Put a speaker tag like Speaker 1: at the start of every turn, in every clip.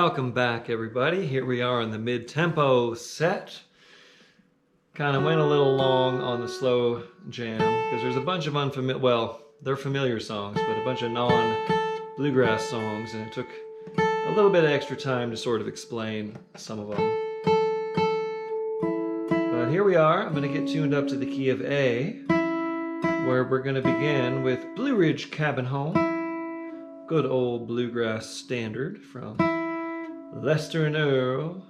Speaker 1: Welcome back, everybody. Here we are on the mid-tempo set. Kind of went a little long on the slow jam because there's a bunch of unfamiliar, well, they're familiar songs, but a bunch of non-bluegrass songs, and it took a little bit of extra time to sort of explain some of them. But here we are. I'm going to get tuned up to the key of A, where we're going to begin with Blue Ridge Cabin Home. Good old bluegrass standard from Lester and Earl.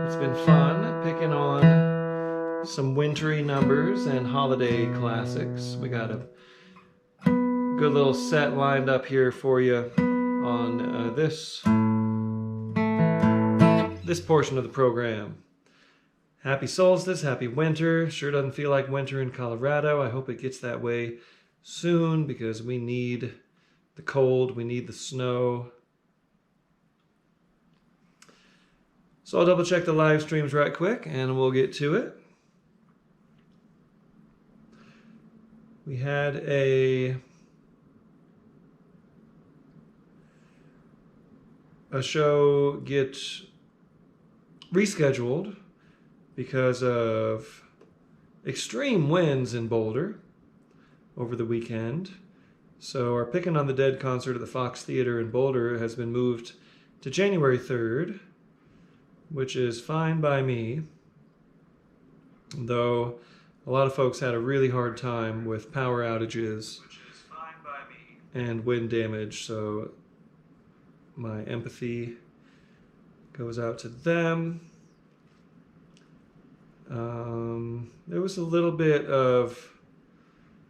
Speaker 1: It's been fun picking on some wintry numbers and holiday classics. We got a good little set lined up here for you on this portion of the program. Happy solstice, happy winter. Sure doesn't feel like winter in Colorado. I hope it gets that way soon because we need the cold, we need the snow. So I'll double check the live streams right quick and we'll get to it. We had a show get rescheduled because of extreme winds in Boulder over the weekend. So our Pickin' on the Dead concert at the Fox Theater in Boulder has been moved to January 3rd, which is fine by me, though a lot of folks had a really hard time with power outages and wind damage, so my empathy goes out to them. There was a little bit of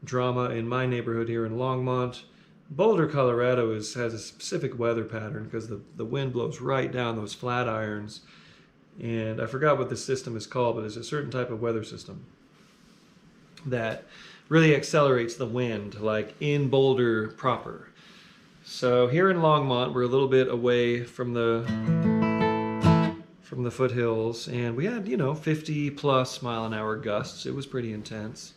Speaker 1: drama in my neighborhood here in Longmont. Boulder, Colorado has a specific weather pattern because the wind blows right down those flat irons. And I forgot what this system is called, but there's a certain type of weather system that really accelerates the wind, like in Boulder proper. So here in Longmont, we're a little bit away from the foothills, and we had, 50 plus mile an hour gusts. It was pretty intense,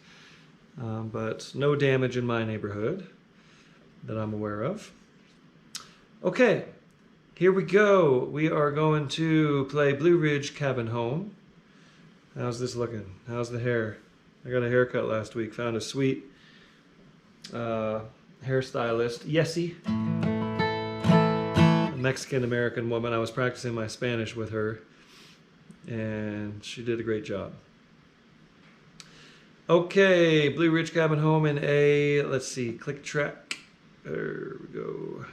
Speaker 1: but no damage in my neighborhood that I'm aware of. Okay, here we go. We are going to play Blue Ridge Cabin Home. How's this looking? How's the hair? I got a haircut last week. Found a sweet hairstylist, Yessie, a Mexican-American woman. I was practicing my Spanish with her, and she did a great job. Okay, Blue Ridge Cabin Home in A. Let's see, click track. There we go.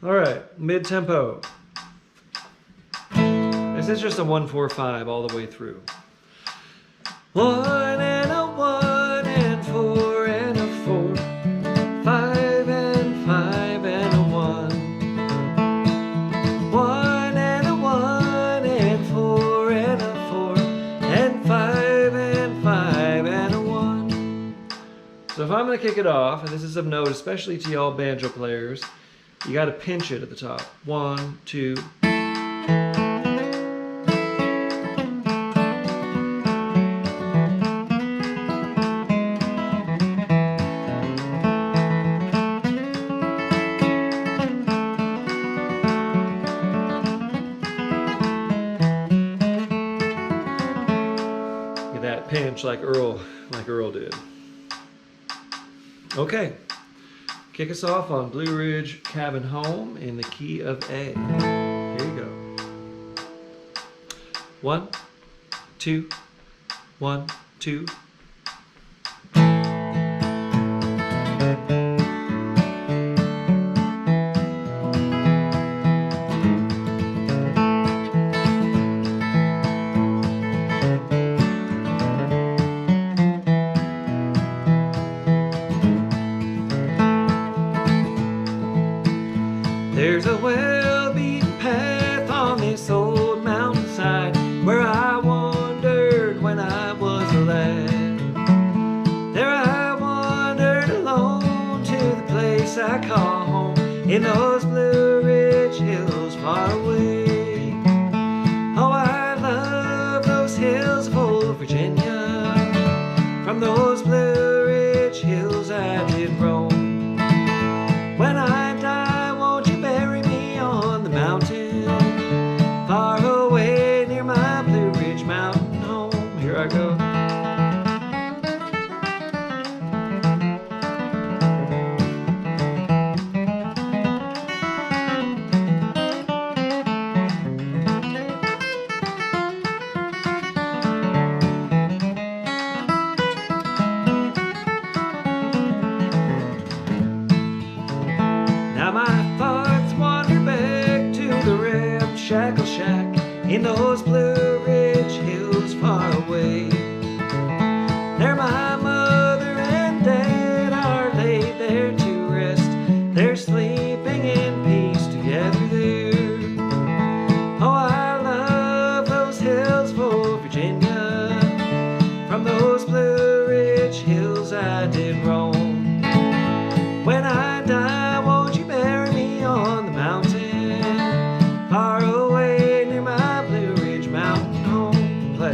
Speaker 1: All right, mid-tempo. This is just a 1-4-5 all the way through. 1 and a 1 and 4 and a 4, 5 and 5 and a 1. 1 and a 1 and 4 and a 4 and 5 and 5 and a 1. So if I'm going to kick it off, and this is of note, especially to y'all banjo players, you got to pinch it at the top. 1, 2. Pinch like Earl did. Okay, kick us off on Blue Ridge Cabin Home in the key of A. Here you go. 1, 2, 1, 2. There's a well-beaten path on this old mountainside where I wandered when I was a lad. There I wandered alone to the place I call home in those Blue Ridge hills far away. Oh, I love those hills of old Virginia. in those Blue Ridge hills far away. There my mother and dad are laid there to rest. They're sleeping in peace together there. Oh, I love those hills for Virginia. From those Blue Ridge hills I did roam. When I die, won't you bury me on the mountain, far away near my Blue Ridge mountain home? Play.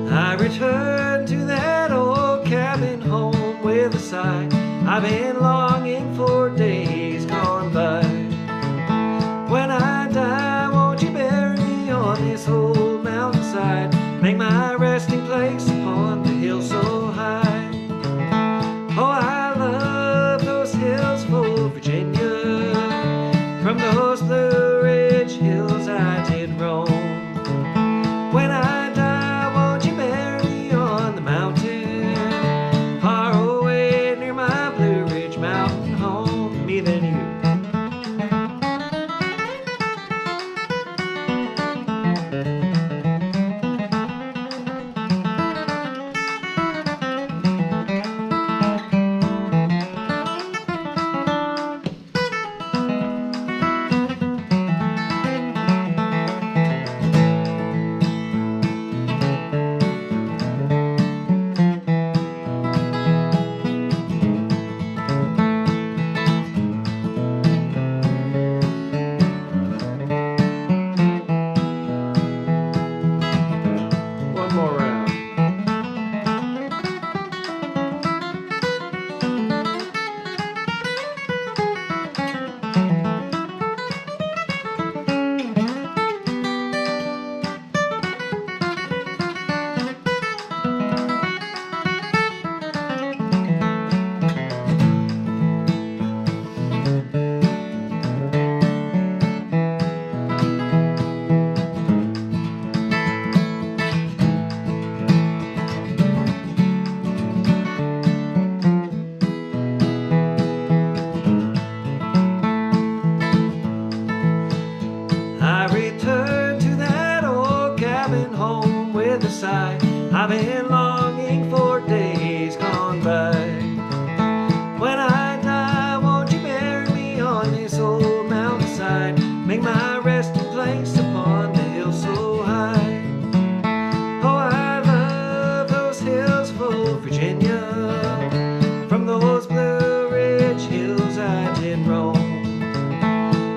Speaker 1: I return to that old cabin home with a sigh. I've been longing for days gone by. When I die, won't you bury me on this old mountainside? Make my resting place upon the hill so high. Oh, I love those hills for Virginia. From those Blue Ridge hills I did roam. When I die, won't you bury me on the mountain, far away near my Blue Ridge mountain home? Me then you. One more round. I return to that old cabin home with a sigh. I've been longing for days gone by. When I die, won't you bury me on this old mountainside? Make my resting place upon the hill so high. Oh, I love those hills for Virginia. From those Blue Ridge hills I did roam.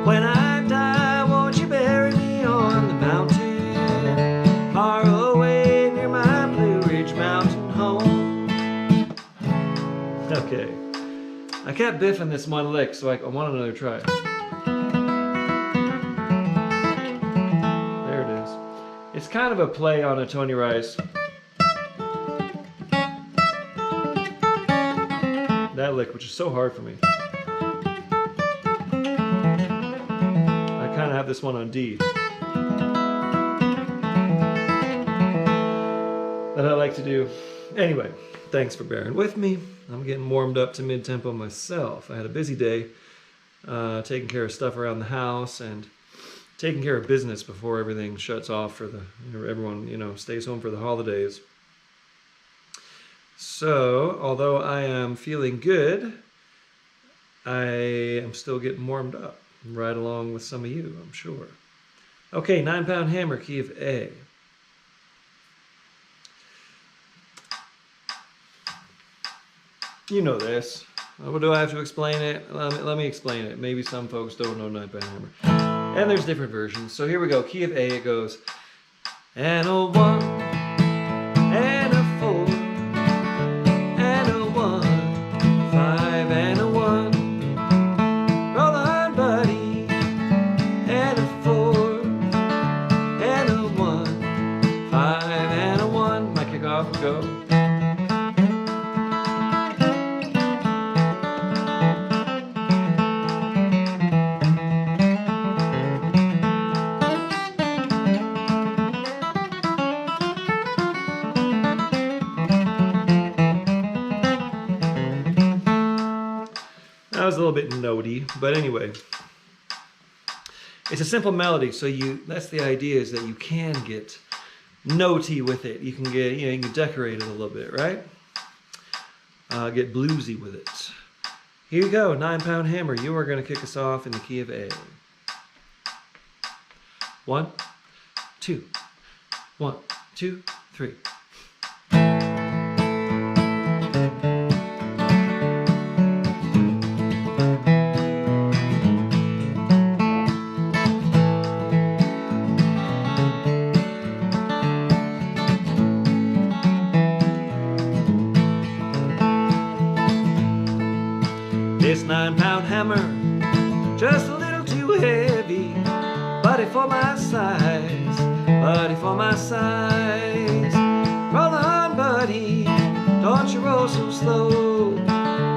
Speaker 1: When I die, won't you bury me on the mountain, far away near my Blue Ridge mountain home? Okay, I kept biffing this one lick, so I want another try. There it is. It's kind of a play on a Tony Rice. That lick, which is so hard for me. I kind of have this one on D that I like to do. Anyway, thanks for bearing with me. I'm getting warmed up to mid-tempo myself. I had a busy day taking care of stuff around the house and taking care of business before everything shuts off for everyone, stays home for the holidays. So, although I am feeling good, I am still getting warmed up, right along with some of you, I'm sure. Okay, 9-pound hammer, key of A. You know this. Do I have to explain it? Let me explain it. Maybe some folks don't know 9-pound hammer. And there's different versions. So here we go. Key of A, it goes, and a 1, and a 4, and a 1, 5, and a 1. Roll on, buddy. And a 4, and a 1, 5, and a 1. My kickoff will go. was a little bit notey, but anyway. It's a simple melody, so that's the idea, is that you can get notey with it. You can get, you can decorate it a little bit, right? Get bluesy with it. Here you go, 9-pound hammer. You are going to kick us off in the key of A. 1, 2, 1, 2, 3. This 9-pound hammer, just a little too heavy, buddy for my size, buddy for my size. Roll on, buddy, don't you roll so slow.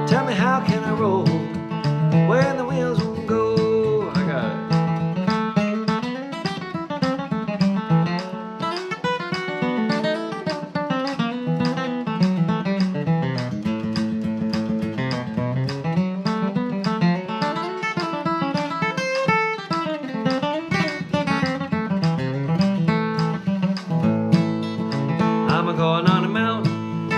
Speaker 1: Tell me, how can I roll when the wheels won't go? I got it. I'm going on a mountain,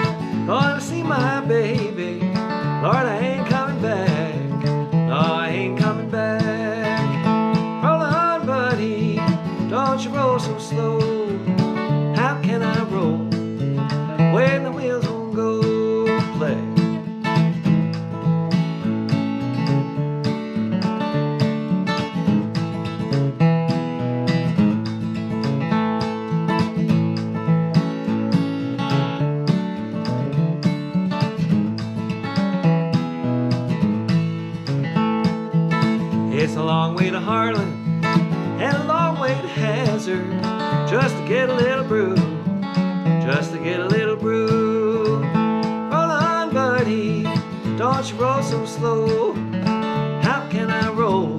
Speaker 1: going to see my baby. Lord, I ain't coming back. No, I ain't coming back. Roll on, buddy, don't you roll so slow. How can I roll when the wheels won't go? Play. It's a long way to Harlan and a long way to Hazard, just to get a little brew, just to get a little brew. Roll on, buddy, don't you roll so slow. How can I roll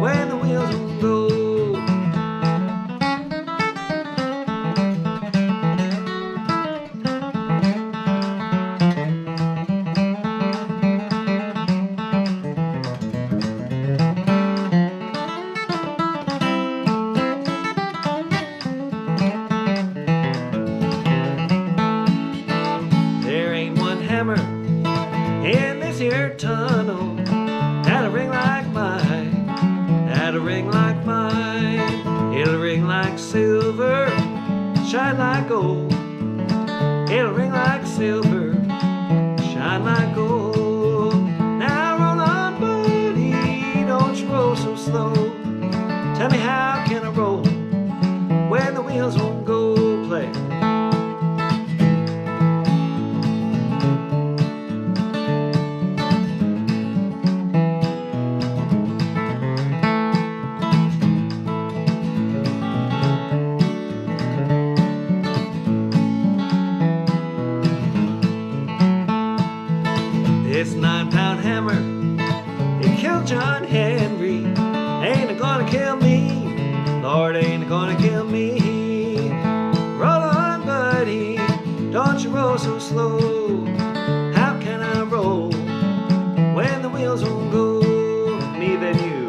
Speaker 1: when the wheels won't go? In this here tunnel, that'll ring like mine, that'll ring like mine. It'll ring like silver, shine like gold. It'll ring like silver, shine like gold. Now roll on, buddy, don't you roll so slow. Tell me, how can I roll when the wheels won't go? Play. This 9-pound hammer, it killed John Henry. Ain't it gonna kill me? Lord, ain't it gonna kill me? Roll on, buddy, don't you roll so slow. How can I roll when the wheels won't go? Me then you.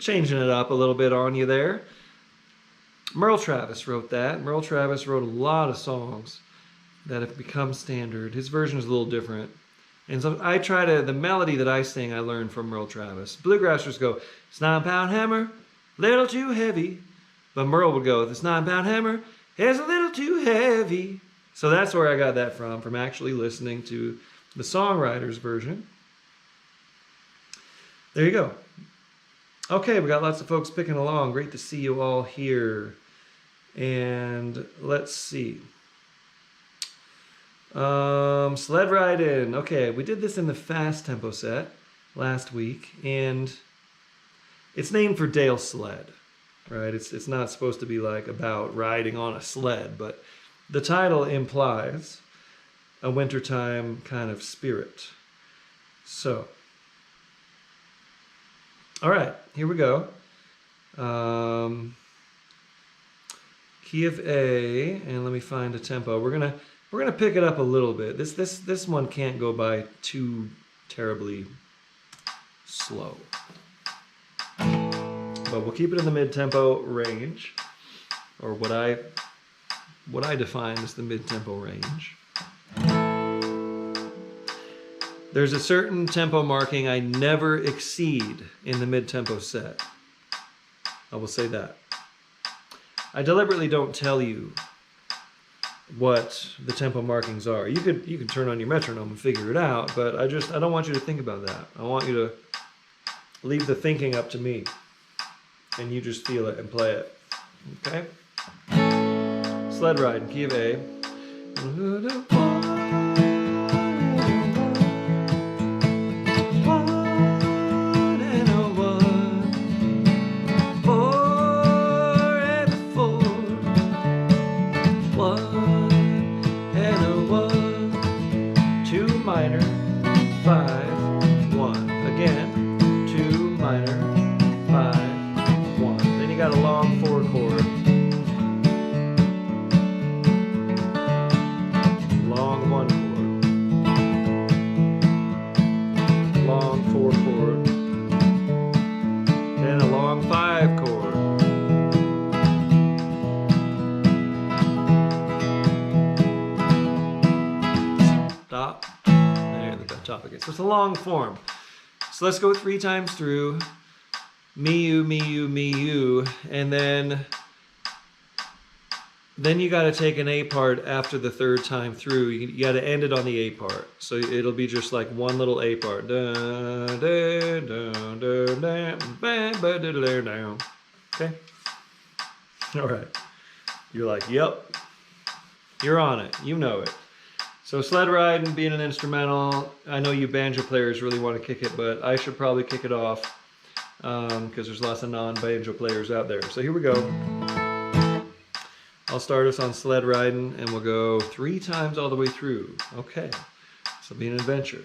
Speaker 1: changing it up a little bit on you there. Merle Travis wrote that. Merle Travis wrote a lot of songs that have become standard. His version is a little different. And so the melody that I sing, I learned from Merle Travis. Bluegrassers go, it's 9-pound hammer, little too heavy. But Merle would go, this 9-pound hammer is a little too heavy. So that's where I got that from actually listening to the songwriter's version. There you go. Okay, we got lots of folks picking along. Great to see you all here. And let's see. Sledd Ridin. Okay, we did this in the fast tempo set last week, and it's named for Dale Sledd, right? It's not supposed to be like about riding on a sled, but the title implies a wintertime kind of spirit. So, all right, here we go. Key of A, and let me find a tempo. We're gonna pick it up a little bit. This one can't go by too terribly slow. But we'll keep it in the mid-tempo range, or what I define as the mid-tempo range. There's a certain tempo marking I never exceed in the mid-tempo set. I will say that. I deliberately don't tell you what the tempo markings are. You could turn on your metronome and figure it out, but I don't want you to think about that. I want you to leave the thinking up to me, and you just feel it and play it. Okay? Sledd Ridin, key of A. So it's a long form. So let's go 3 times through. Me, you, me, you, me, you. And then you got to take an A part after the 3rd time through. You got to end it on the A part. So it'll be just like one little A part. Okay? All right. You're like, yep. You're on it. You know it. So Sledd Ridin, being an instrumental, I know you banjo players really want to kick it, but I should probably kick it off because there's lots of non-banjo players out there. So here we go. I'll start us on Sledd Ridin, and we'll go 3 times all the way through. Okay, this will be an adventure.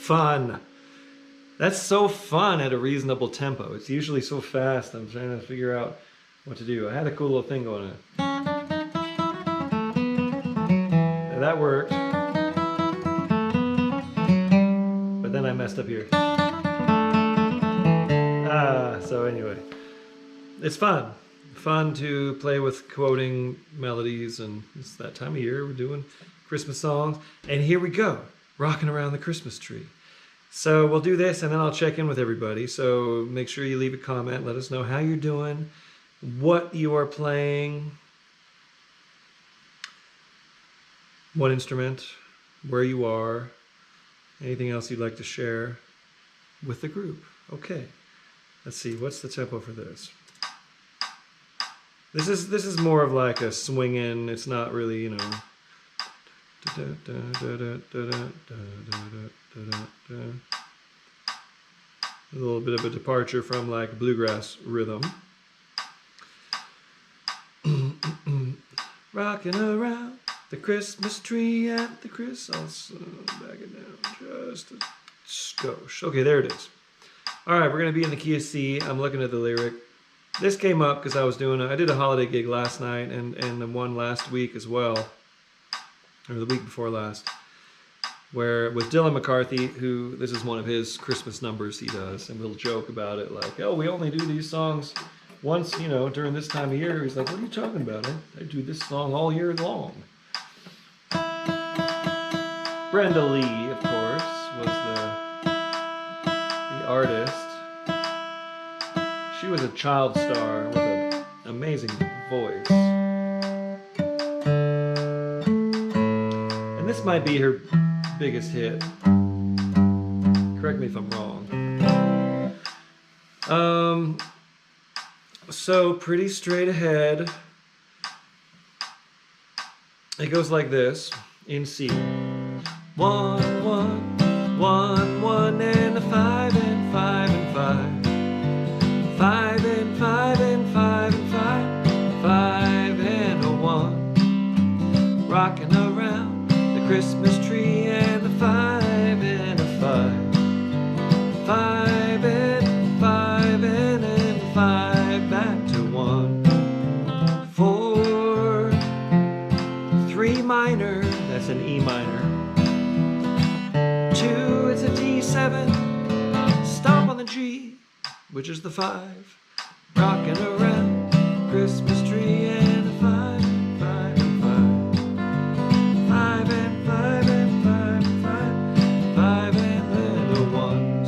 Speaker 1: Fun. That's so fun at a reasonable tempo. It's usually so fast. I'm trying to figure out what to do. I had a cool little thing going on. That worked. But then I messed up here. So anyway. It's fun. Fun to play with quoting melodies, and it's that time of year. We're doing Christmas songs. And here we go. Rocking around the Christmas tree. So we'll do this and then I'll check in with everybody. So make sure you leave a comment. Let us know how you're doing, what you are playing, what instrument, where you are, anything else you'd like to share with the group. Okay, let's see, what's the tempo for this? This is more of like a swinging, it's not really, you know. A little bit of a departure from like bluegrass rhythm. Rocking around the Christmas tree at the Christmas. Back it down just a skosh. Okay, there it is. All right, we're gonna be in the key of C. I'm looking at the lyric. This came up because I did a holiday gig last night and one last week as well. Or the week before last, where with Dylan McCarthy, who this is one of his Christmas numbers he does, and we'll joke about it like, oh, we only do these songs once, you know, during this time of year. He's like, what are you talking about? I do this song all year long. Brenda Lee, of course, was the artist. She was a child star with an amazing voice. This might be her biggest hit. Correct me if I'm wrong. So pretty straight ahead. It goes like this in C. 1, 1, 1, 1, and a 5 and 5 and 5. 5 and 5 and 5 and 5. 5 and a 1. Rocking around Christmas tree and a 5 and a 5. 5 and 5 and 5 back to 1. 4, 3 minor, that's an E minor. 2, it's a D7. Stomp on the G, which is the 5. Rocking around Christmas tree and a 5.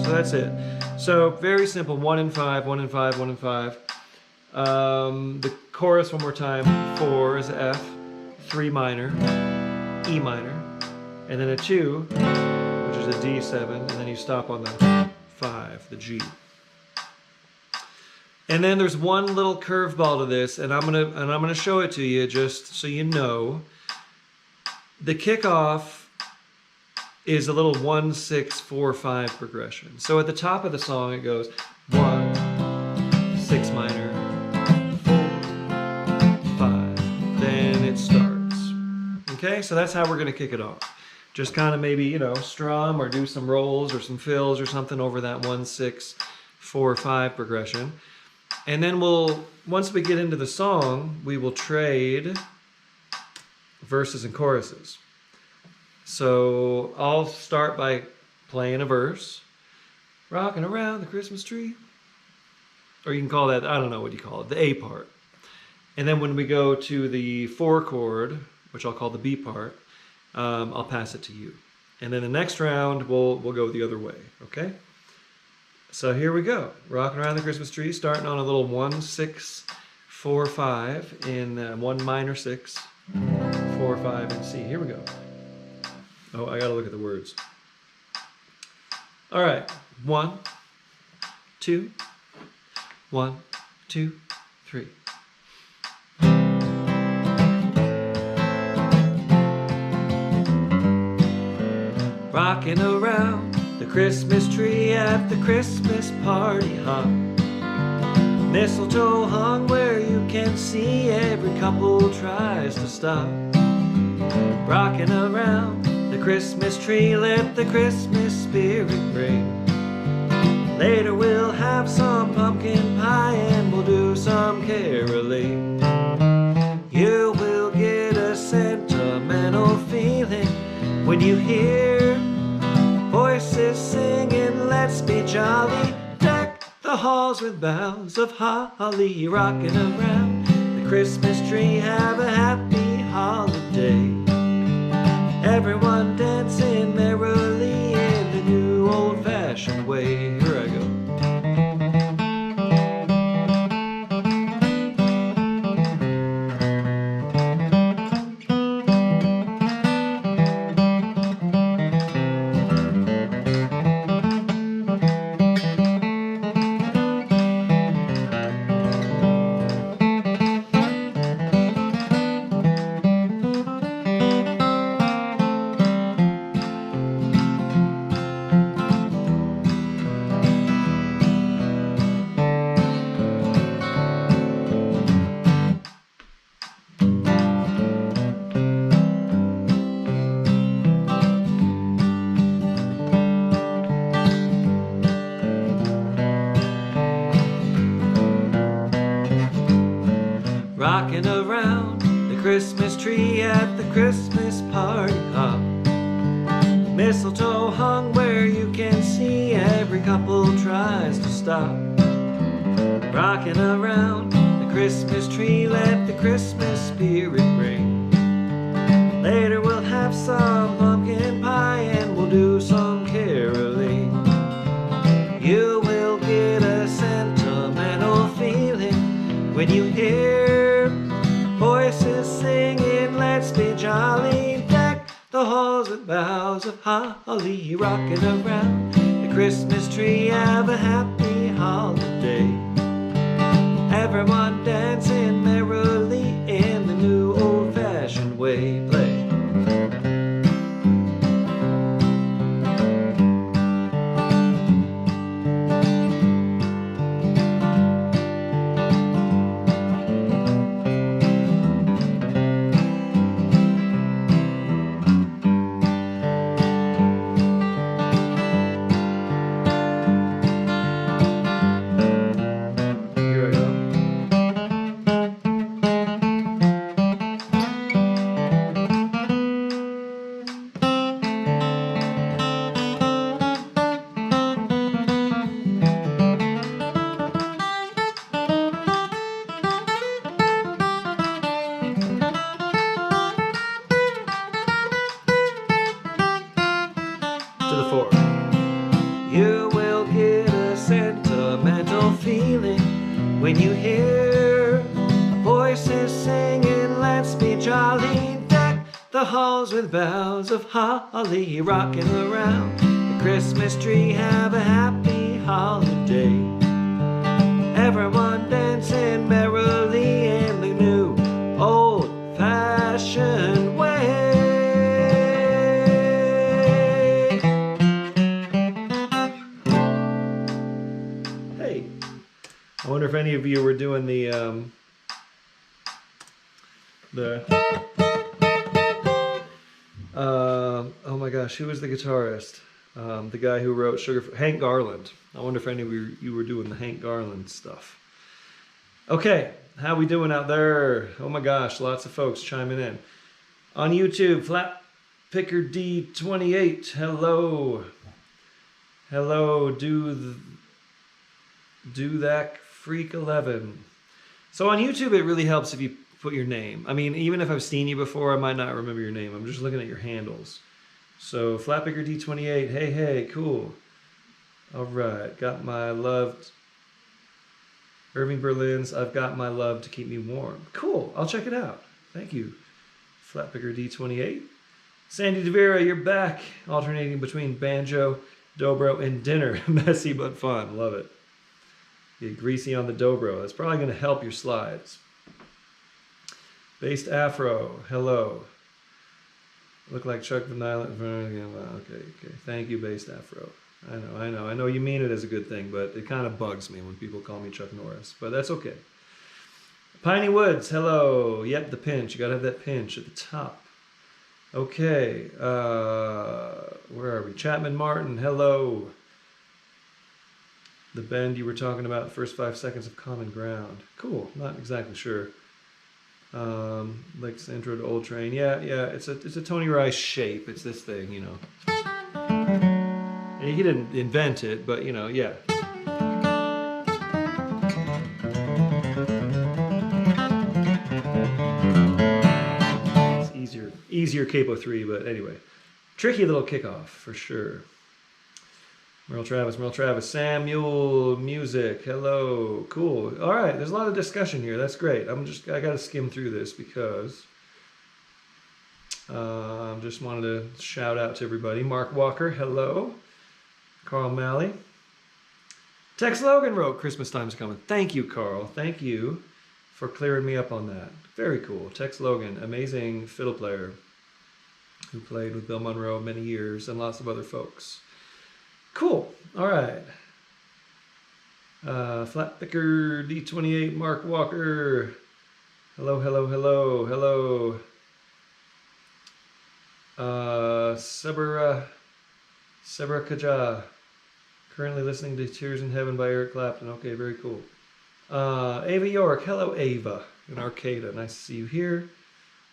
Speaker 1: That's it. So very simple. 1 and 5, 1 and 5, 1 and 5. The chorus one more time. 4 is F, 3 minor, E minor, and then a 2, which is a D7, and then you stop on the 5, the G. And then there's one little curveball to this, and I'm gonna show it to you just so you know. The kickoff is a little 1, 6, 4, 5 progression. So at the top of the song it goes 1, 6 minor, 4, 5. Then it starts. Okay, so that's how we're gonna kick it off. Just kind of maybe, you know, strum or do some rolls or some fills or something over that 1, 6, 4, 5 progression. And then once we get into the song, we will trade verses and choruses. So I'll start by playing a verse, rocking around the Christmas tree, or you can call that, I don't know what you call it, the A part. And then when we go to the 4 chord, which I'll call the B part, I'll pass it to you. And then the next round, we'll go the other way, okay? So here we go, rocking around the Christmas tree, starting on a little 1, 6, 4, 5 in 1 minor 6, 4, 5 in C. Here we go. Oh, I gotta look at the words. All right, 1, 2, 1, 2, 3. Rocking around the Christmas tree at the Christmas party hop. Mistletoe hung where you can see every couple tries to stop. Rocking around the Christmas tree, let the Christmas spirit ring. Later we'll have some pumpkin pie and we'll do some caroling. You will get a sentimental feeling when you hear voices singing, let's be jolly. Deck the halls with boughs of holly, rocking around the Christmas tree. Have a happy holiday. Everyone dancing merrily in the new old-fashioned way. Here I go. Rocking around the Christmas tree at the Christmas party hop. Mistletoe hung where you can see, every couple tries to stop. Rocking around the Christmas tree, let the Christmas spirit ring. Later we'll have some pumpkin pie and we'll do some caroling. You will get a sentimental feeling when you hear voices singing, let's be jolly. Deck the halls with boughs of holly, rocking around the Christmas tree. Have a happy holiday. Everyone dancing merrily in the new old-fashioned way. Play. To the four. You will get a sentimental feeling when you hear voices singing, let's be jolly. Deck the halls with boughs of holly, rocking around the Christmas tree. Have a happy holiday. Everyone dancing merrily in the new old-fashioned way. I wonder if any of you were doing the oh my gosh, who was the guitarist? The guy who wrote Hank Garland. I wonder if any of you were doing the Hank Garland stuff. Okay, how we doing out there? Oh my gosh, lots of folks chiming in. On YouTube, Flat Picker D28, hello. Hello, do that Freak 11. So on YouTube, it really helps if you put your name. I mean, even if I've seen you before, I might not remember your name. I'm just looking at your handles. So Flatpicker D28, hey, cool. All right, got my loved Irving Berlin's I've Got My Love to Keep Me Warm. Cool, I'll check it out. Thank you, Flatpicker D28. Sandy DeVera, you're back, alternating between banjo, dobro, and dinner. Messy but fun, love it. Get greasy on the dobro. That's probably going to help your slides. Based Afro, hello. Look like Chuck Van Island. Okay. Thank you, Based Afro. I know you mean it as a good thing, but it kind of bugs me when people call me Chuck Norris, but that's okay. Piney Woods, hello. Yep, the pinch. You got to have that pinch at the top. Okay, where are we? Chapman Martin, hello. The bend you were talking about, the first 5 seconds of Common Ground. Cool, not exactly sure. Like intro to Old Train. Yeah, it's a Tony Rice shape. It's this thing, you know. And he didn't invent it, but you know, yeah. It's easier capo 3, but anyway. Tricky little kickoff for sure. Merle Travis, Samuel Music, hello, cool. All right, there's a lot of discussion here. That's great. I got to skim through this because just wanted to shout out to everybody. Mark Walker, hello. Carl Malley. Tex Logan wrote Christmas Time's Coming. Thank you, Carl. Thank you for clearing me up on that. Very cool. Tex Logan, amazing fiddle player who played with Bill Monroe many years and lots of other folks. Cool. All right. Flatpicker D28, Mark Walker. Hello. Sebra Kaja. Currently listening to Tears in Heaven by Eric Clapton. Okay, very cool. Ava York. Hello, Ava. In Arcata. Nice to see you here.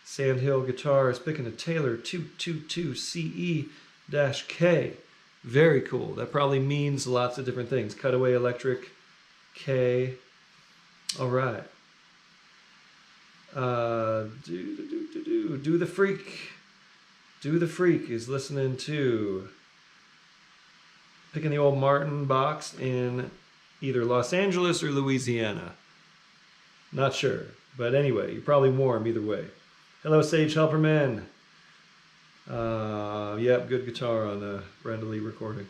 Speaker 1: Sandhill Guitar is picking a Taylor 222 CE-K. Very cool. That probably means lots of different things. Cutaway Electric, K. All right. Do the Freak. Do the Freak is listening to picking the old Martin box in either Los Angeles or Louisiana. Not sure. But anyway, you're probably warm either way. Hello, Sage Helperman. Yep, good guitar on the Brenda Lee recording.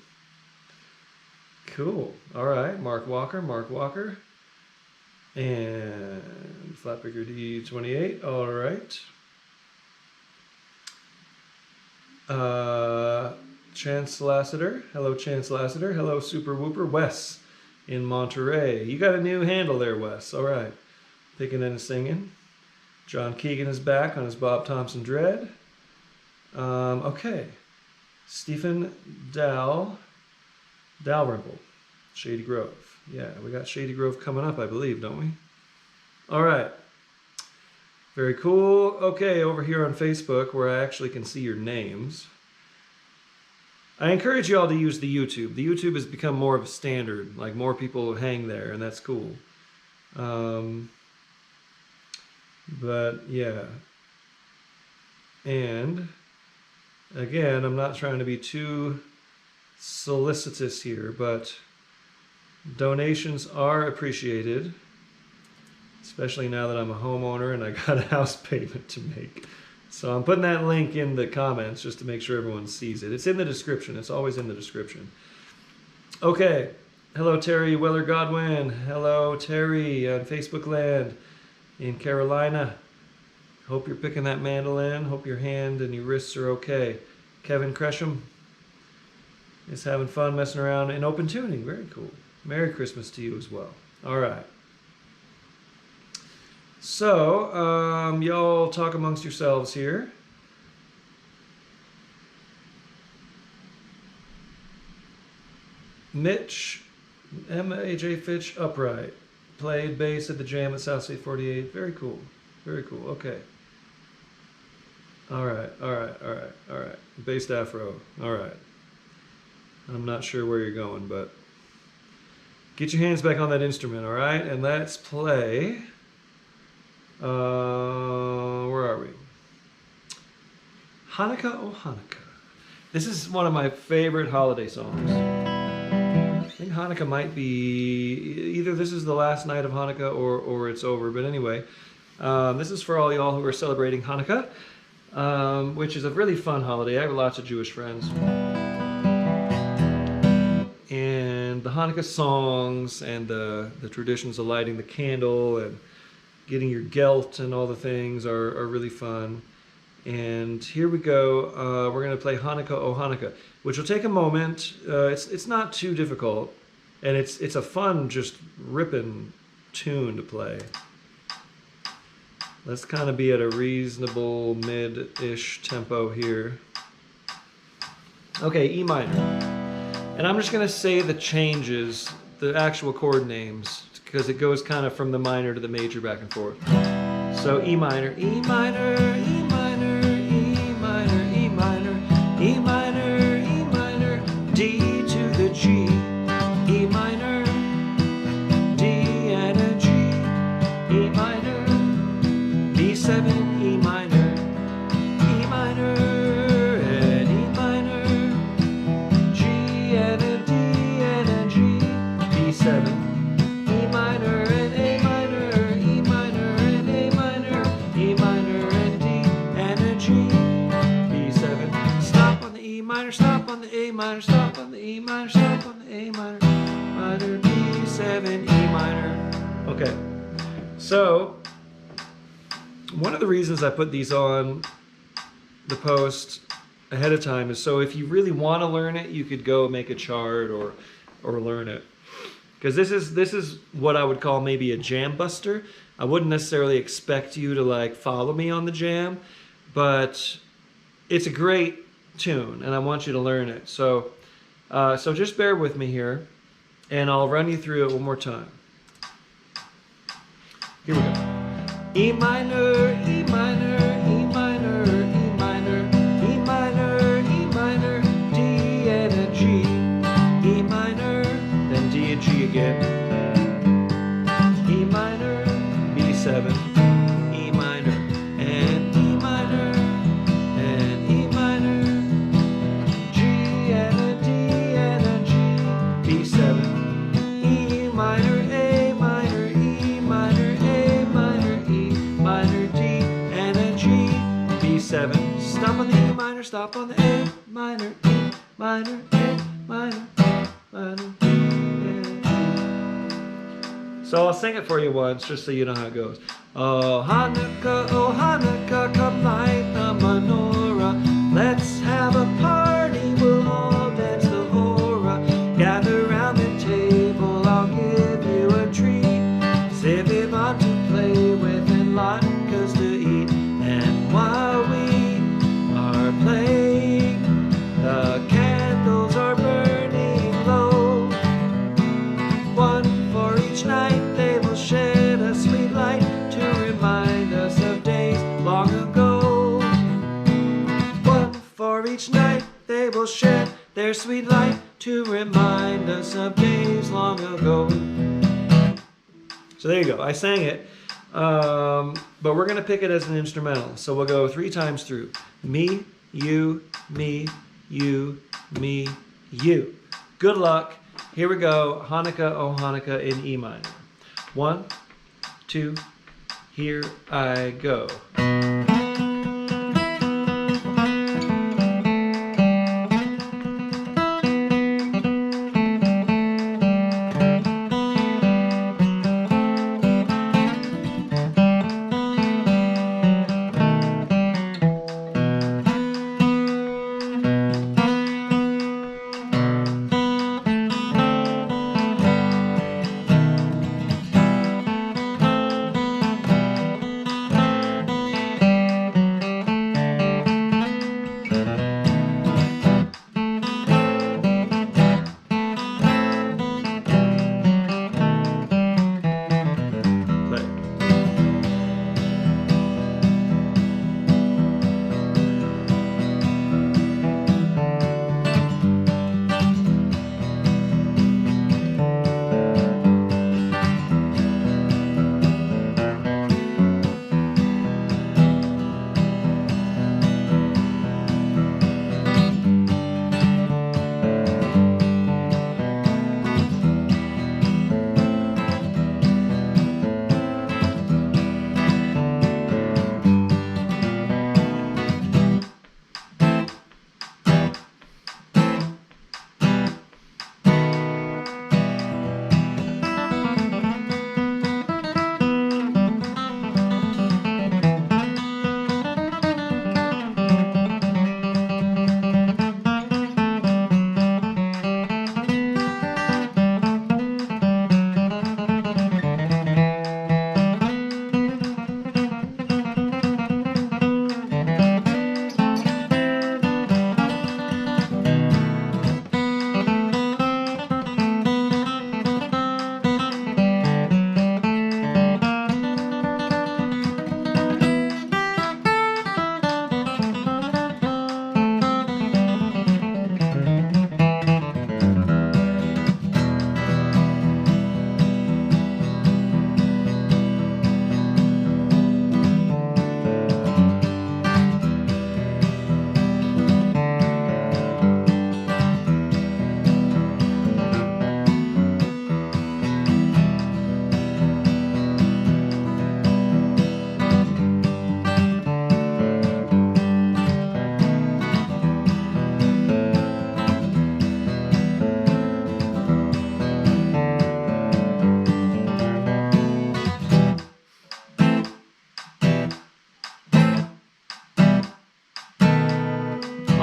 Speaker 1: Cool. All right, Mark Walker. And Flatpicker D28. All right. Chance Lassiter. Hello, Chance Lassiter. Hello, Super Whooper. Wes in Monterey. You got a new handle there, Wes. All right. Picking and singing. John Keegan is back on his Bob Thompson Dread. Okay. Stephen Dalrymple. Shady Grove. Yeah, we got Shady Grove coming up, I believe, don't we? All right. Very cool. Okay, over here on Facebook, where I actually can see your names, I encourage you all to use the YouTube. The YouTube has become more of a standard. Like, more people hang there, and that's cool. But, yeah. And, again, I'm not trying to be too solicitous here, but donations are appreciated, especially now that I'm a homeowner and I got a house payment to make. So I'm putting that link in the comments just to make sure everyone sees it. It's in the description. It's always in the description. Okay. Hello, Terry Weller Godwin. Hello, Terry on Facebook land in Carolina. Hope you're picking that mandolin. Hope your hand and your wrists are okay. Kevin Cresham is having fun messing around in open tuning. Very cool. Merry Christmas to you as well. All right. So, y'all talk amongst yourselves here. Mitch, M.A.J. Fitch, upright. Played bass at the jam at South State 48. Very cool. Very cool. Okay. All right. Bassed afro. All right. I'm not sure where you're going, but get your hands back on that instrument, all right? And let's play. Where are we? Hanukkah, oh Hanukkah. This is one of my favorite holiday songs. I think Hanukkah might be either this is the last night of Hanukkah or it's over. But anyway, this is for all y'all who are celebrating Hanukkah, which is a really fun holiday. I have lots of Jewish friends. And the Hanukkah songs and the traditions of lighting the candle and getting your gelt and all the things are really fun. And here we go. We're going to play Hanukkah, oh Hanukkah, which will take a moment. It's not too difficult, and it's a fun, just ripping tune to play. Let's kind of be at a reasonable mid-ish tempo here. Okay, E minor. And I'm just going to say the changes, the actual chord names, because it goes kind of from the minor to the major back and forth. So E minor, E minor, E minor, E minor, E minor, E minor, E minor, D to the G, E minor, D and a G, E minor, B7, E minor, E minor, and E minor, G and a D and a G, B7, E minor and A minor, E minor and A minor, E minor and D and a G, B7. Stop on the E minor, stop on the A minor, stop on the E minor, stop on the A minor, minor, B7, E minor. Okay, so one of the reasons I put these on the post ahead of time is so if you really want to learn it, you could go make a chart or learn it. Because this is what I would call maybe a jam buster. I wouldn't necessarily expect you to like follow me on the jam, but it's a great tune and I want you to learn it. So just bear with me here and I'll run you through it one more time. Here we go. E minor, E minor, E minor, E minor, E minor, E minor, D and a G, E minor, then D and G again, E minor, B7, E minor, and E minor, and E minor, G and a D and a G, B7, E minor, A minor, E minor, A minor, E minor, D and a G, B7. Stop on the E minor, stop on the A minor, E minor, A minor, minor, D and G. So I'll sing it for you once, just so you know how it goes. Oh Hanukkah, come light the menorah. Let's have a party, we'll all dance the hora. Gather round the table, I'll give you a treat. Sivivon to play with and latkes to eat. And while we are playing, the candles are burning low. One for each night, they will shed a sweet light to remind us of days long ago. One for each night, they will shed their sweet light to remind us of days long ago. So there you go. I sang it, but we're going to pick it as an instrumental. So we'll go 3 times through. Me, you, me, you, me, you. Good luck. Here we go. Hanukkah, oh Hanukkah in E minor. 1, 2, here I go.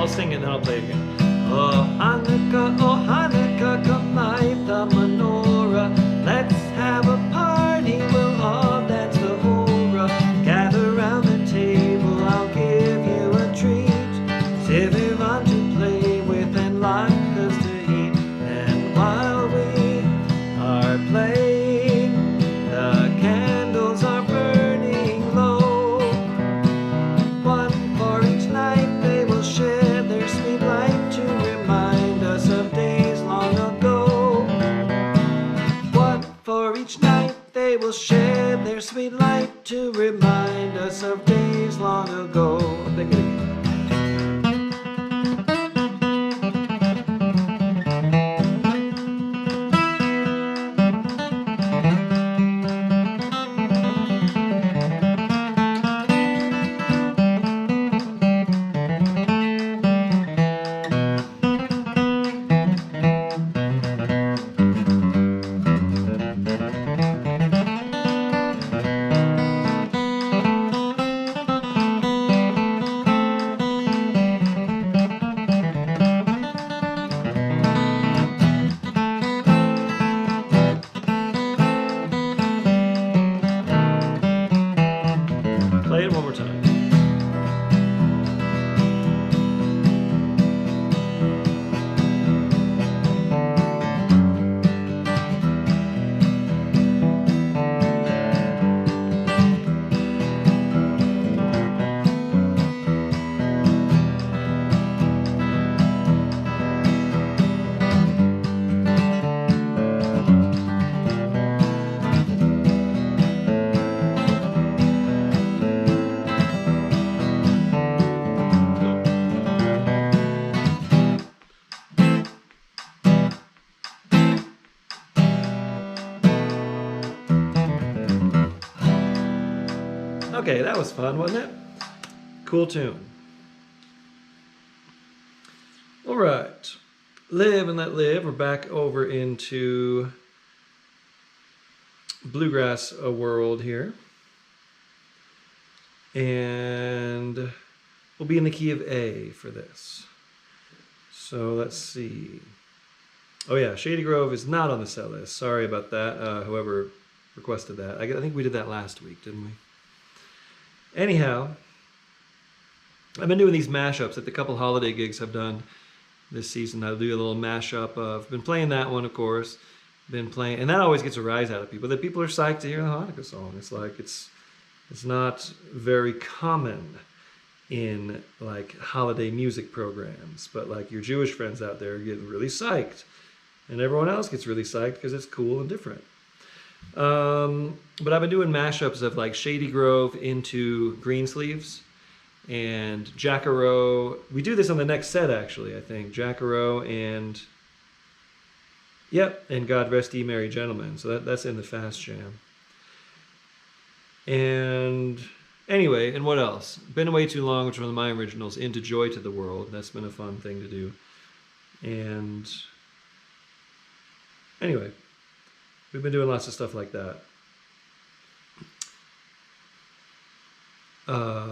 Speaker 1: I'll sing it and then I'll play it again. Oh Hanukkah, come light the menorah. Let's have a party, we'll all dance the hora. Gather round the table, I'll give you a treat. Everyone to play with and latkes to eat. And while we are playing, the candles are burning low. One for each night, they will share their sweet light to remind us of days long ago. One for each night, they will share their sweet light to remind us of days long ago. I'm thinking again. Play it one more time. Okay, that was fun, wasn't it? Cool tune. All right, Live and Let Live. We're back over into bluegrass world here. And we'll be in the key of A for this. So let's see. Oh yeah, Shady Grove is not on the set list. Sorry about that, whoever requested that. I think we did that last week, didn't we? Anyhow, I've been doing these mashups at the couple holiday gigs I've done this season. I'll do a little mashup of, been playing that one, of course, been playing, and that always gets a rise out of people. That people are psyched to hear the Hanukkah song. It's like, it's not very common in like holiday music programs, but like your Jewish friends out there get really psyched, and everyone else gets really psyched because it's cool and different. But I've been doing mashups of like Shady Grove into Greensleeves and Jackarow. We do this on the next set, actually, I think. Jackarow and, yep, and God Rest Ye Merry Gentlemen. So that's in the Fast Jam. And anyway, and what else? Been Away Too Long, which was one of my originals, Into Joy to the World. That's been a fun thing to do. And anyway, we've been doing lots of stuff like that.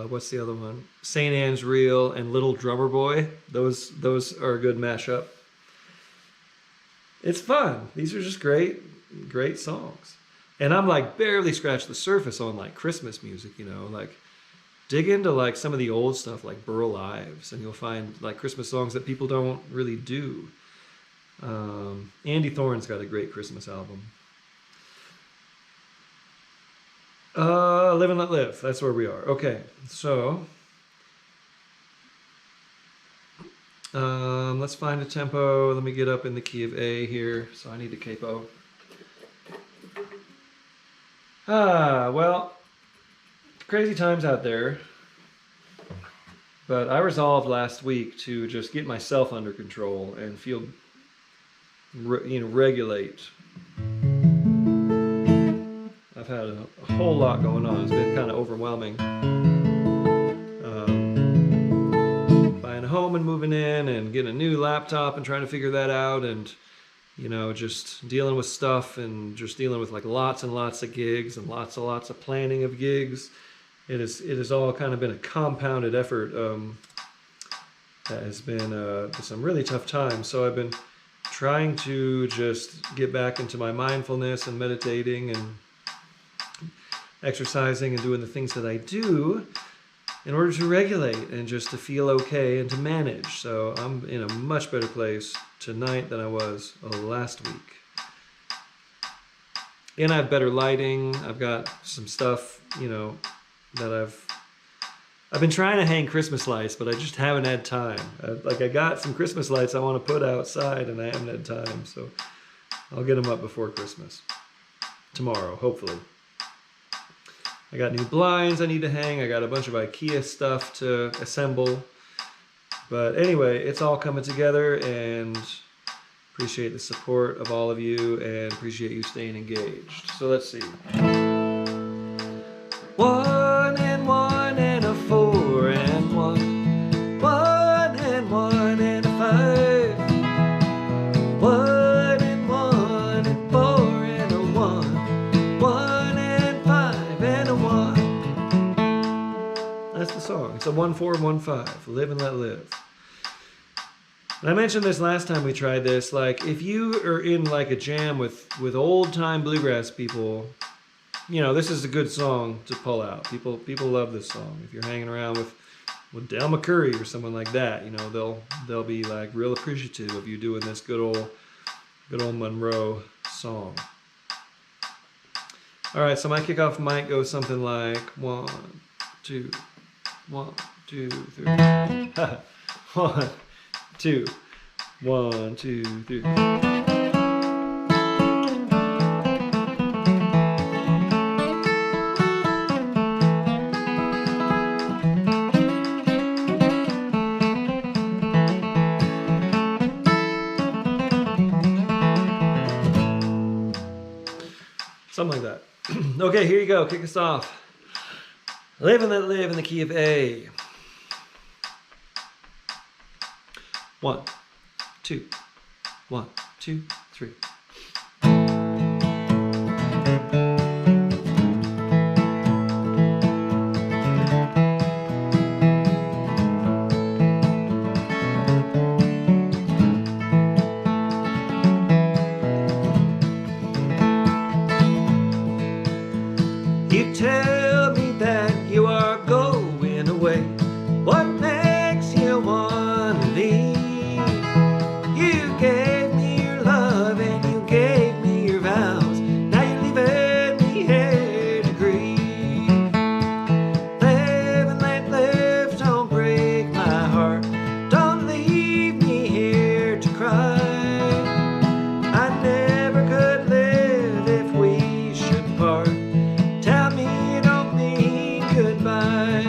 Speaker 1: What's the other one? St. Anne's Reel and Little Drummer Boy. Those are a good mashup. It's fun. These are just great songs. And I'm like barely scratched the surface on like Christmas music, you know, like dig into like some of the old stuff like Burl Ives, and you'll find like Christmas songs that people don't really do. Andy Thorne's got a great Christmas album. Live and Let Live. That's where we are. Okay, so let's find a tempo. Let me get up in the key of A here. So I need a capo. Well, crazy times out there. But I resolved last week to just get myself under control and feel, regulate. I've had a whole lot going on. It's been kind of overwhelming. Buying a home and moving in and getting a new laptop and trying to figure that out, and just dealing with stuff and just dealing with like lots and lots of gigs and lots of planning of gigs. It has all kind of been a compounded effort that has been some really tough times. So I've been trying to just get back into my mindfulness and meditating and exercising and doing the things that I do in order to regulate and just to feel okay and to manage. So I'm in a much better place tonight than I was last week. And I have better lighting. I've got some stuff, that I've been trying to hang Christmas lights, but I just haven't had time. I got some Christmas lights I want to put outside, and I haven't had time. So I'll get them up before Christmas. Tomorrow, hopefully. I got new blinds I need to hang. I got a bunch of IKEA stuff to assemble. But anyway, it's all coming together, and appreciate the support of all of you and appreciate you staying engaged. So let's see. 1 and 1 and a 4 and 1. 1 and 1 and a 5. 1 and 1 and 4 and a 1. 1 and 5 and a 1. That's the song. It's a 1, 4, 1, 5. Live and let live. And I mentioned this last time we tried this. If you are in a jam with old time bluegrass people, this is a good song to pull out. People love this song. If you're hanging around with Del McCurry or someone like that, they'll be real appreciative of you doing this good old Monroe song. All right, so my kickoff might go something like 1, 2, 1, 2, 3. 1, 2, 1, 2, 3. Something like that. Okay, here you go. Kick us off. Live and let live in the key of A. 1, 2, 1, 2, 3. You tell me that you are going away. What makes you want to leave? You gave me your love and you gave me your vows. Now you're leaving me here to grieve. Live and let live, don't break my heart. Don't leave me here to cry. I never could live if we should part. Tell me you don't mean goodbye.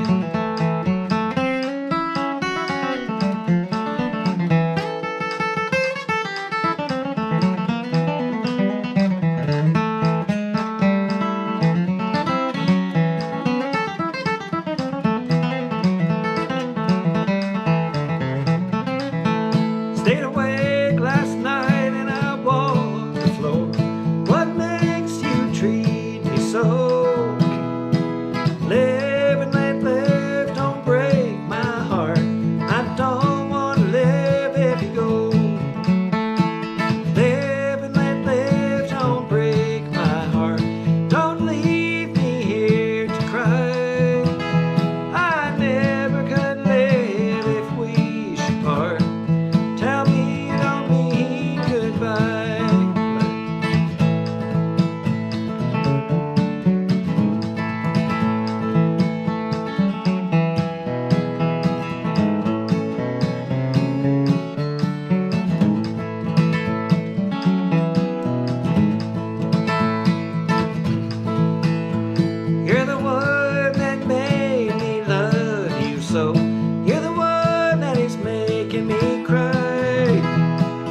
Speaker 1: Stayed awake last night and I walked the floor. What makes you treat me so? Live and let live, don't break my heart. I don't want to live if you go. Live and let live, don't break my heart. Don't leave me here to cry. I never could live if we should part. Tell me you don't mean goodbye. You're the one that made me love you so. You're the one that is making me cry.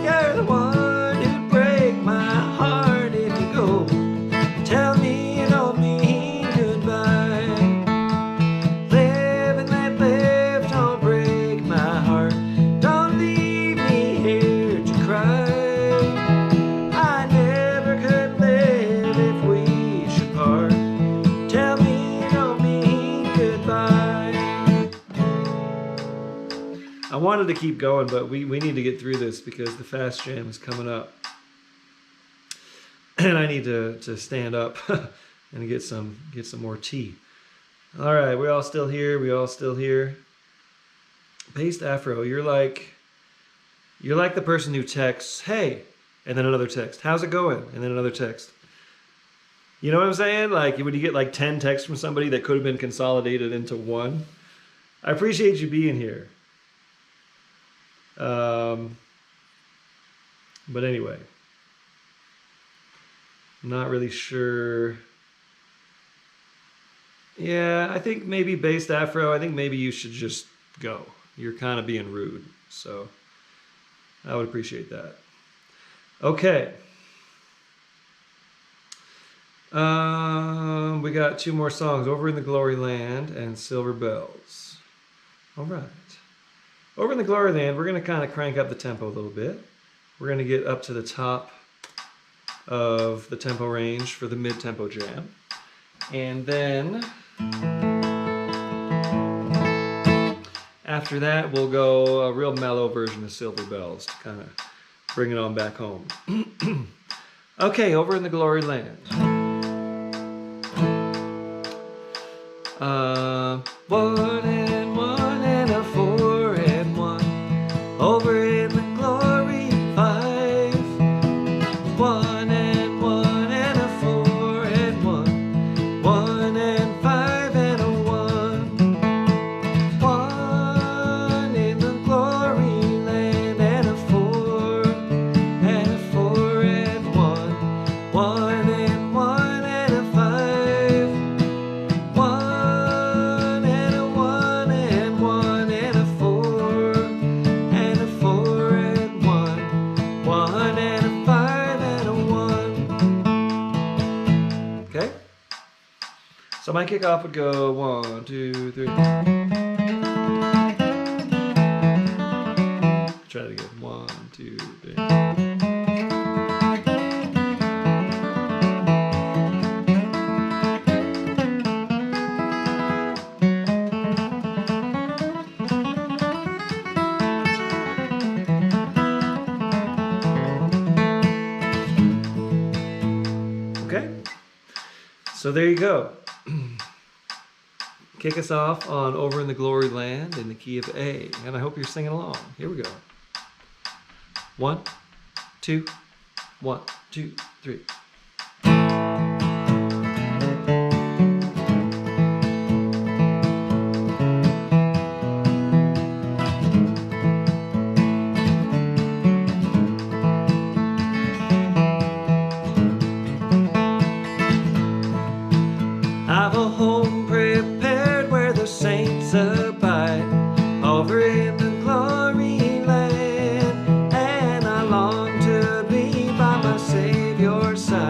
Speaker 1: You're the one who'd break my heart if you go. Tell me you don't mean goodbye. Live and let live, don't break my heart. Don't leave me here to cry. I never could live if we should part. Tell me you don't mean goodbye. wanted to keep going, but we need to get through this because the fast jam is coming up. And I need to stand up and get some more tea. All right, we all still here. We all still here. Based Afro, you're like the person who texts, "Hey," and then another text, "How's it going?" and then another text. You know what I'm saying? Like when you get like 10 texts from somebody that could have been consolidated into one. I appreciate you being here. But anyway, I'm not really sure. Yeah, I think maybe Based Afro, I think maybe you should just go. You're kind of being rude, so I would appreciate that. Okay. We got 2 more songs, Over in the Gloryland and Silver Bells. All right. Over in the Gloryland, we're going to kind of crank up the tempo a little bit. We're going to get up to the top of the tempo range for the mid-tempo jam. And then after that, we'll go a real mellow version of Silver Bells to kind of bring it on back home. Okay, Over in the Gloryland. 1 and 1 and a 4 and 1. Over in the glory, 5. 1 and 1 and a 4 and 1. 1 and 5 and a 1. 1 in the glory land and a 4 and a 4 and 1. 1 and 1 and a 5. 1 and a 1 and 1 and a 4 and a 4 and 1. 1 and a 5 and a 1. Okay? So my kickoff would go 1, 2, 3. Try it again. 1, 2, 3. Okay, so there you go. Kick us off on Over in the Gloryland in the key of A, and I hope you're singing along. Here we go. 1, 2, 1, 2, 3. I've a home prepared where the saints abide, over in the glory land, and I long to be by my Savior's side.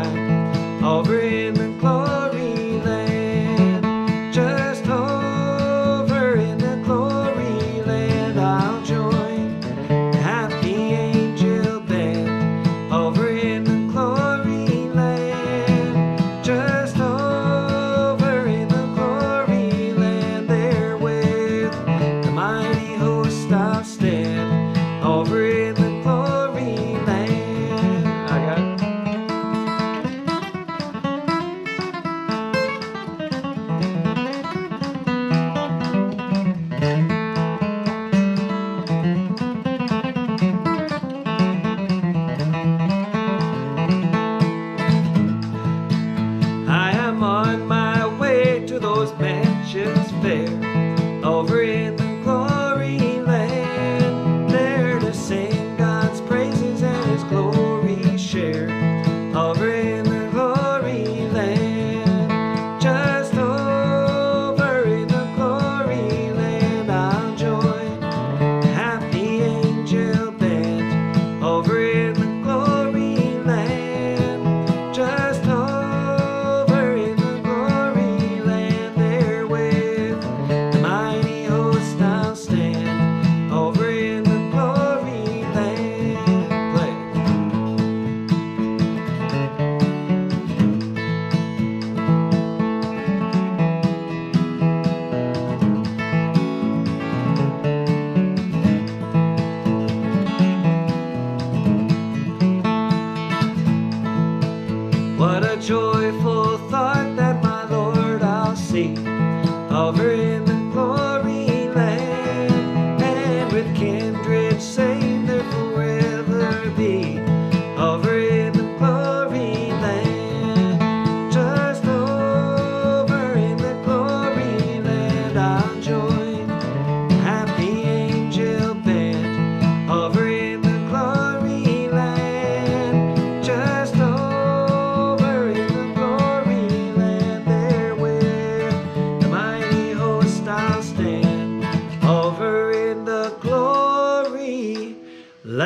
Speaker 1: There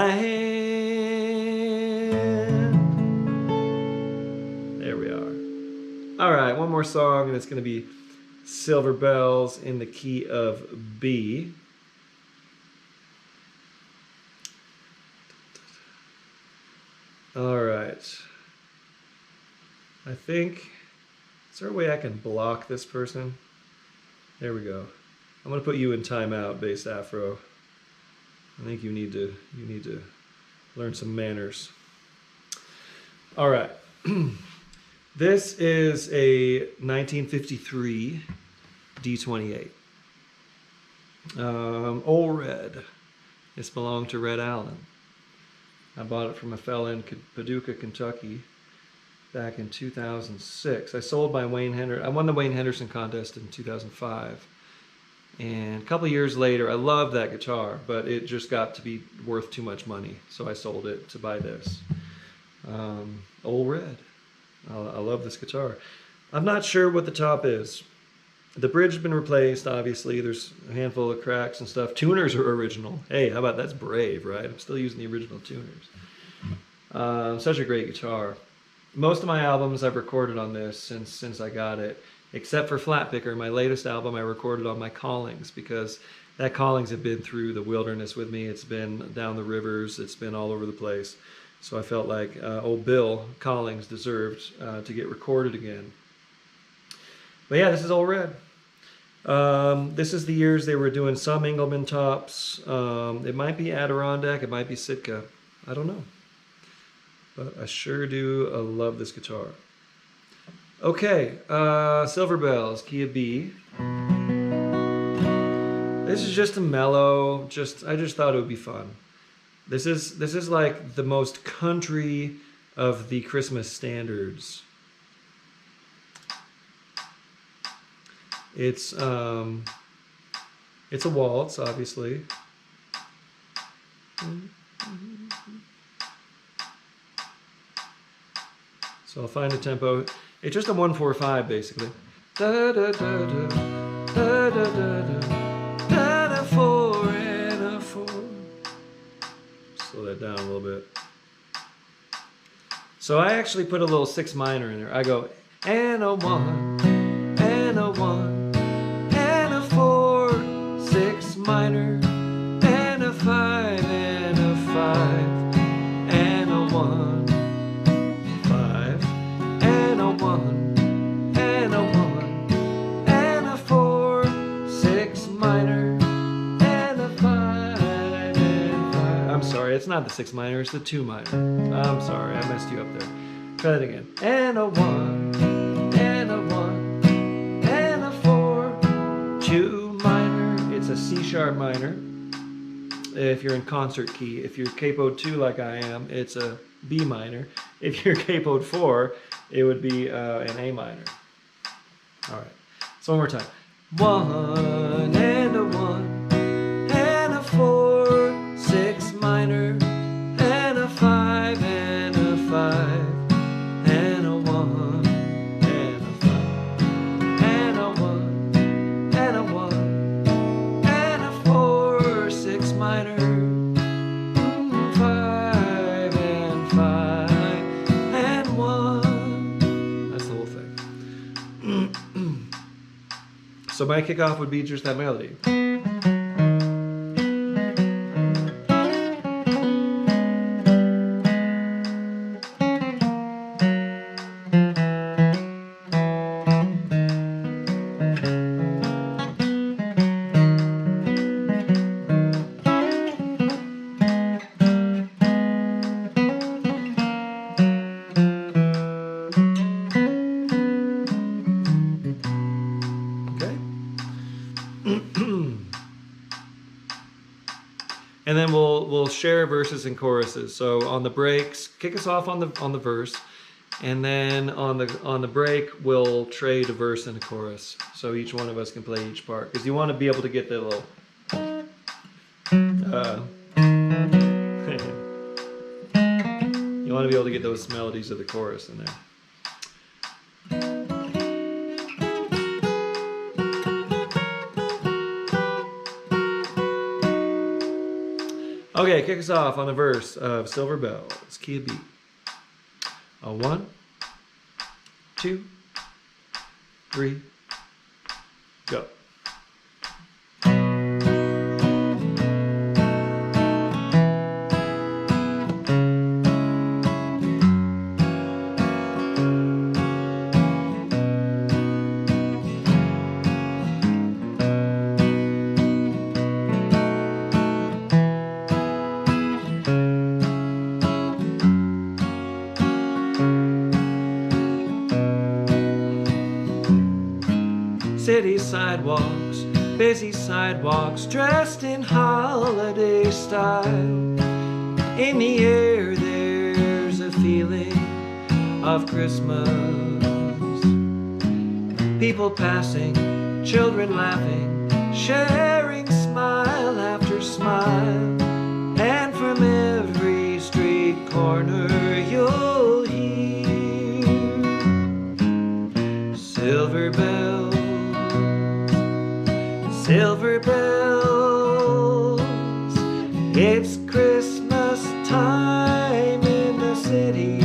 Speaker 1: we are. All right, one more song, and it's going to be Silver Bells in the key of B. All right. I think, is there a way I can block this person? There we go. I'm going to put you in timeout, Bass Afro. I think you need to learn some manners. All right. This is a 1953 D28. Old Red. This belonged to Red Allen. I bought it from a fella in Paducah, Kentucky back in 2006. I won the Wayne Henderson contest in 2005. And a couple of years later, I loved that guitar, but it just got to be worth too much money. So I sold it to buy this. Old Red. I love this guitar. I'm not sure what the top is. The bridge has been replaced, obviously. There's a handful of cracks and stuff. Tuners are original. Hey, how about that's brave, right? I'm still using the original tuners. Such a great guitar. Most of my albums I've recorded on this since I got it, except for Flatpicker. My latest album I recorded on my Collings, because that Collings had been through the wilderness with me. It's been down the rivers. It's been all over the place. So I felt like old Bill Collings deserved to get recorded again. But yeah, this is Old Red. This is the years they were doing some Engelman tops. It might be Adirondack, it might be Sitka. I don't know. But I sure do love this guitar. Okay, Silver Bells, key of B. This is just a mellow, I just thought it would be fun. This is like the most country of the Christmas standards. It's a waltz, obviously. So I'll find a tempo. It's just a 1/4/5 basically. Da da da da da da da da da 4 and a 4. Slow that down a little bit. So I actually put a little 6 minor in there. I go and a 1 and a 1 and a 4, 6 minor and a 5 and a 5 and a 1, 5 and a 1 and a 1 and a 4, 6 minor and a 5 and 5. I'm sorry, it's not the 6 minor, it's the 2 minor. I'm sorry, I messed you up there. Try that again. And a 1 and a 1 and a 4, 2 minor. It's a C sharp minor. If you're in concert key. If you're capoed 2 like I am, it's a B minor. If you're capoed 4, it would be an A minor. All right. So one more time. 1 and a 1 and a 4, 6 minor and a 5 and a 5 and a 1 and a 5 and a 1 and a 1 and a 4, 6 minor, 5 and 5 and 1. That's the whole thing. So my kickoff would be just that melody. And then we'll share verses and choruses. So on the breaks, kick us off on the verse, and then on the break we'll trade a verse and a chorus. So each one of us can play each part, because you want to be able to get the little you want to be able to get those melodies of the chorus in there. Okay, kick us off on the verse of Silver Bells. Key of B. A 1, 2, 3, go. City sidewalks, busy sidewalks, dressed in holiday style. In the air there's a feeling of Christmas. People passing, children laughing, sharing smile after smile. And from every street corner you'll hear silver bells. Silver bells, it's Christmas time in the city.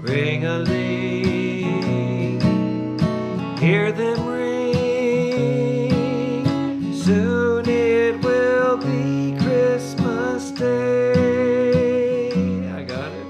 Speaker 1: Ring-a-ling, hear them ring. Soon it will be Christmas Day. I got it.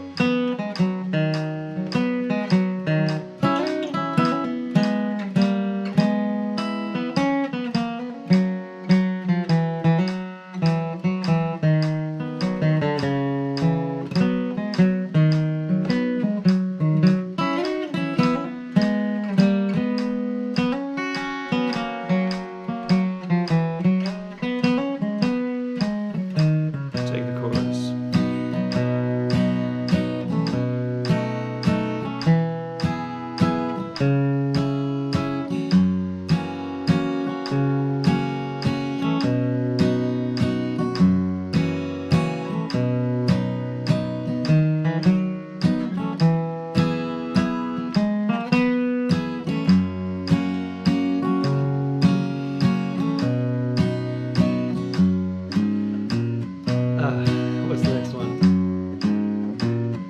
Speaker 1: What's the next one?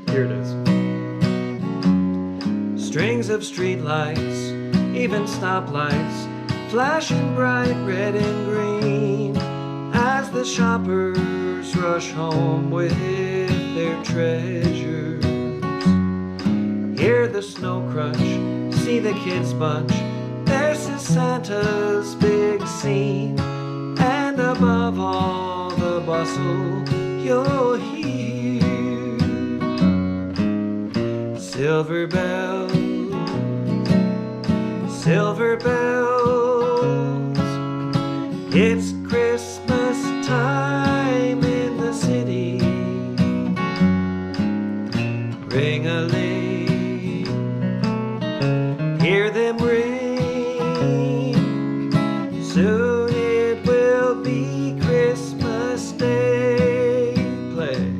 Speaker 1: Here it is. Strings of streetlights, even stoplights, flashing bright red and green, as the shoppers rush home with their treasures. Hear the snow crush, see the kids bunch, this is Santa's big scene, and above all the bustle you'll hear silver bells, silver bells, it's Christmas time in the city. Ring-a-ling, hear them ring. Soon it will be Christmas Day. Play.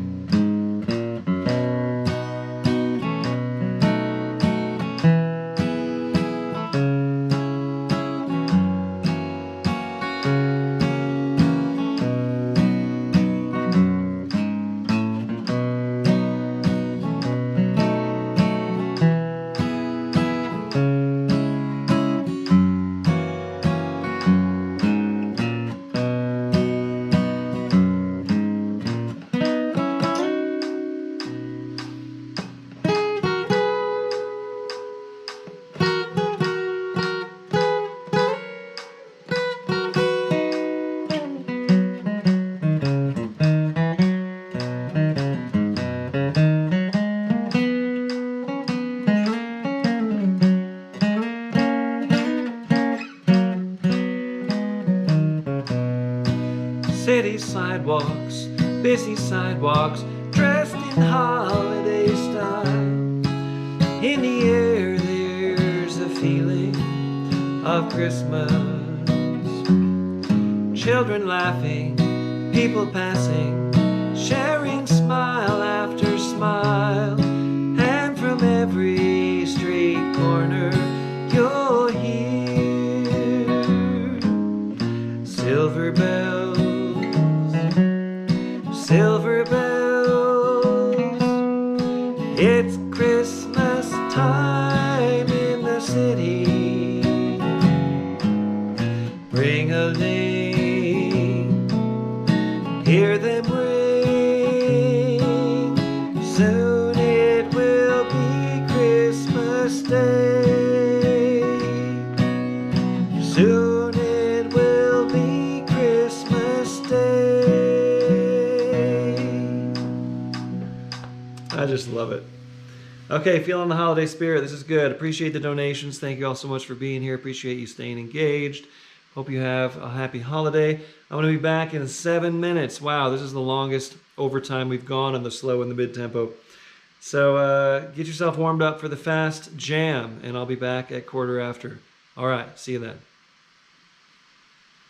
Speaker 1: City sidewalks, busy sidewalks, dressed in holiday style. In the air there's a feeling of Christmas. Children laughing, people passing, sharing smile after smile. And from every street corner you'll hear silver bells, silver bells. It's Christmas time in the city. Ring-a-ling, hear them ring. Soon it will be Christmas Day. Soon it will be Christmas Day. I just love it. Okay, feeling the holiday spirit. This is good. Appreciate the donations. Thank you all so much for being here. Appreciate you staying engaged. Hope you have a happy holiday. I'm going to be back in 7 minutes. Wow, this is the longest overtime we've gone on the slow and the mid-tempo. So get yourself warmed up for the fast jam, and I'll be back at 1/4 after. All right, see you then.